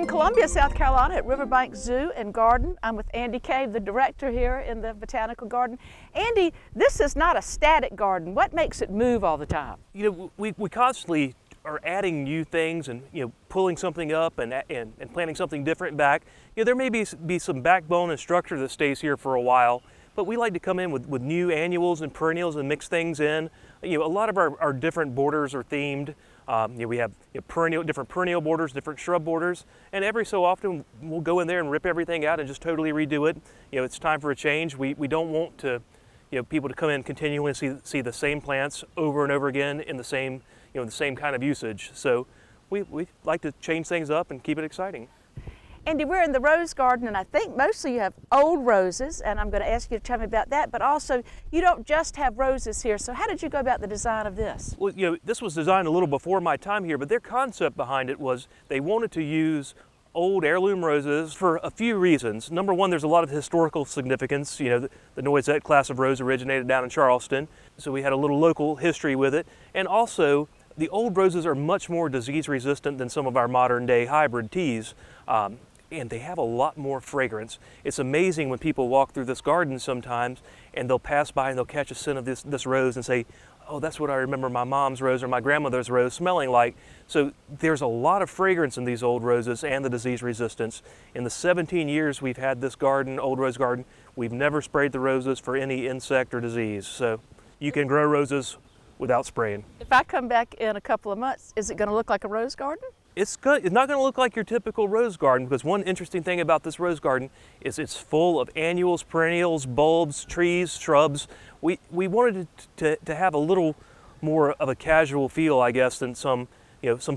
Columbia, South Carolina at Riverbanks Zoo and Garden. I'm with Andy Cabe, the director here in the botanical garden. Andy, this is not a static garden. What makes it move all the time? You know, we constantly are adding new things and, pulling something up and planting something different back. There may be some backbone and structure that stays here for a while, but we like to come in with new annuals and perennials and mix things in. A lot of our different borders are themed. We have different perennial borders, different shrub borders, and every so often we'll go in there and rip everything out and just totally redo it. It's time for a change. We don't want to, people to come in continually and see the same plants over and over again in the same, the same kind of usage. So we like to change things up and keep it exciting. Andy, we're in the rose garden, and I think mostly you have old roses, and I'm going to ask you to tell me about that, but also you don't just have roses here. So how did you go about the design of this? Well, this was designed a little before my time here, but their concept behind it was they wanted to use old heirloom roses for a few reasons. Number one, there's a lot of historical significance. The Noisette class of rose originated down in Charleston, so we had a little local history with it. And also, the old roses are much more disease resistant than some of our modern day hybrid teas. And they have a lot more fragrance. It's amazing when people walk through this garden sometimes and they'll pass by and they'll catch a scent of this rose and say, oh, that's what I remember my mom's rose or my grandmother's rose smelling like. So there's a lot of fragrance in these old roses and the disease resistance. In the 17 years we've had this garden, Old Rose Garden, we've never sprayed the roses for any insect or disease. So you can grow roses without spraying. If I come back in a couple of months, is it going to look like a rose garden? It's not going to look like your typical rose garden, because one interesting thing about this rose garden is it's full of annuals, perennials, bulbs, trees, shrubs. We wanted to have a little more of a casual feel, I guess, than some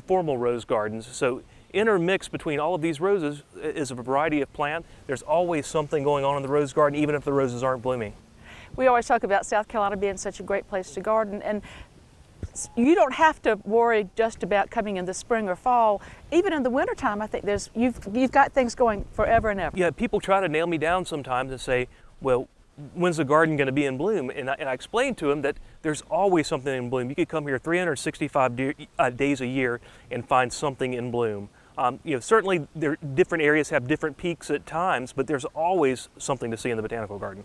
formal rose gardens. So intermixed between all of these roses is a variety of plant. There's always something going on in the rose garden, even if the roses aren't blooming. We always talk about South Carolina being such a great place to garden, and you don't have to worry just about coming in the spring or fall. Even in the wintertime, I think you've got things going forever and ever. Yeah, people try to nail me down sometimes and say, well, when's the garden going to be in bloom? And I explain to them that there's always something in bloom. You could come here 365 days a year and find something in bloom. Certainly different areas have different peaks at times, but there's always something to see in the botanical garden.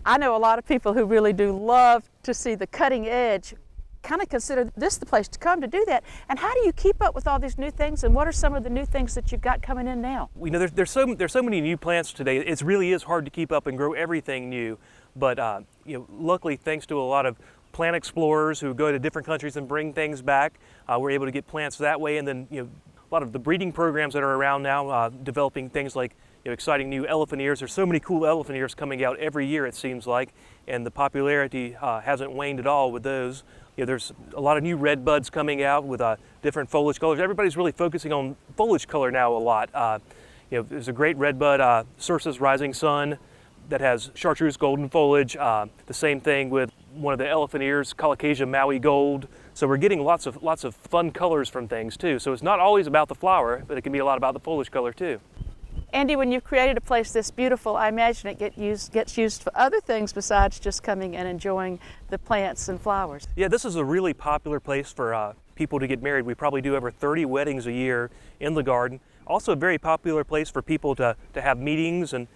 I know a lot of people who really do love to see the cutting edge, kind of consider this the place to come to do that. And how do you keep up with all these new things, and what are some of the new things that you've got coming in now? There's so many new plants today. It really is hard to keep up and grow everything new. But luckily, thanks to a lot of plant explorers who go to different countries and bring things back, we're able to get plants that way. And then a lot of the breeding programs that are around now, developing things like exciting new elephant ears. There's so many cool elephant ears coming out every year, it seems like, and the popularity hasn't waned at all with those. There's a lot of new red buds coming out with different foliage colors. Everybody's really focusing on foliage color now a lot. There's a great red bud, Circe's Rising Sun, that has chartreuse golden foliage. The same thing with one of the elephant ears, Colocasia Maui Gold. So we're getting lots of fun colors from things too. So it's not always about the flower, but it can be a lot about the foliage color too. Andy, when you've created a place this beautiful, I imagine it gets used for other things besides just coming and enjoying the plants and flowers. Yeah, this is a really popular place for people to get married. We probably do over 30 weddings a year in the garden. Also a very popular place for people to have meetings and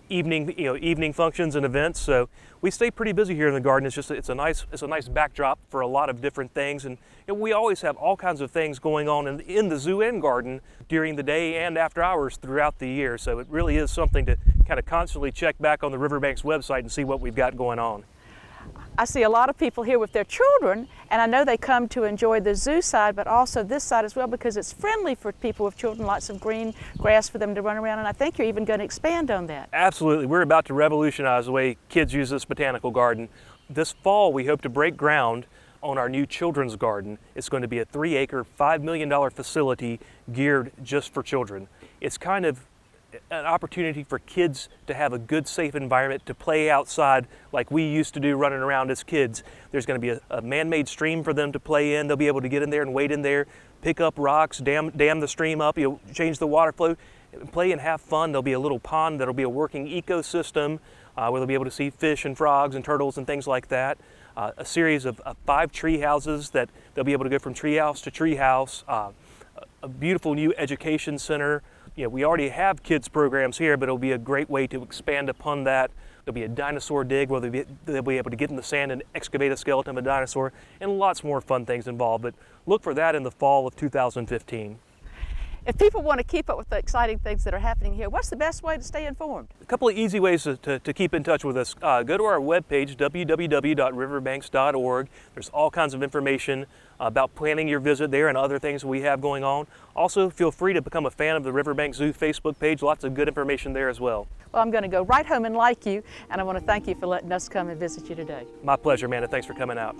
evening functions and events. So we stay pretty busy here in the garden. It's a nice backdrop for a lot of different things, and we always have all kinds of things going on in the zoo and garden during the day and after hours throughout the year. So it really is something to kind of constantly check back on the Riverbanks website and see what we've got going on. I see a lot of people here with their children, and I know they come to enjoy the zoo side, but also this side as well, because it's friendly for people with children, lots of green grass for them to run around, and I think you're even going to expand on that. Absolutely. We're about to revolutionize the way kids use this botanical garden. This fall, we hope to break ground on our new children's garden. It's going to be a 3-acre, $5 million facility geared just for children. It's kind of an opportunity for kids to have a good, safe environment to play outside like we used to do running around as kids. There's going to be a man-made stream for them to play in. They'll be able to get in there and wade in there, pick up rocks, dam the stream up, change the water flow, play and have fun. There'll be a little pond that'll be a working ecosystem where they'll be able to see fish and frogs and turtles and things like that. A series of 5 tree houses that they'll be able to go from tree house to tree house. A beautiful new education center, we already have kids programs here, but it'll be a great way to expand upon that. There'll be a dinosaur dig where they'll be able to get in the sand and excavate a skeleton of a dinosaur, and lots more fun things involved. But look for that in the fall of 2015. If people want to keep up with the exciting things that are happening here, what's the best way to stay informed? A couple of easy ways to keep in touch with us. Go to our webpage, www.riverbanks.org. There's all kinds of information about planning your visit there and other things we have going on. Also, feel free to become a fan of the Riverbanks Zoo Facebook page. Lots of good information there as well. Well, I'm going to go right home and like you, and I want to thank you for letting us come and visit you today. My pleasure, Amanda. Thanks for coming out.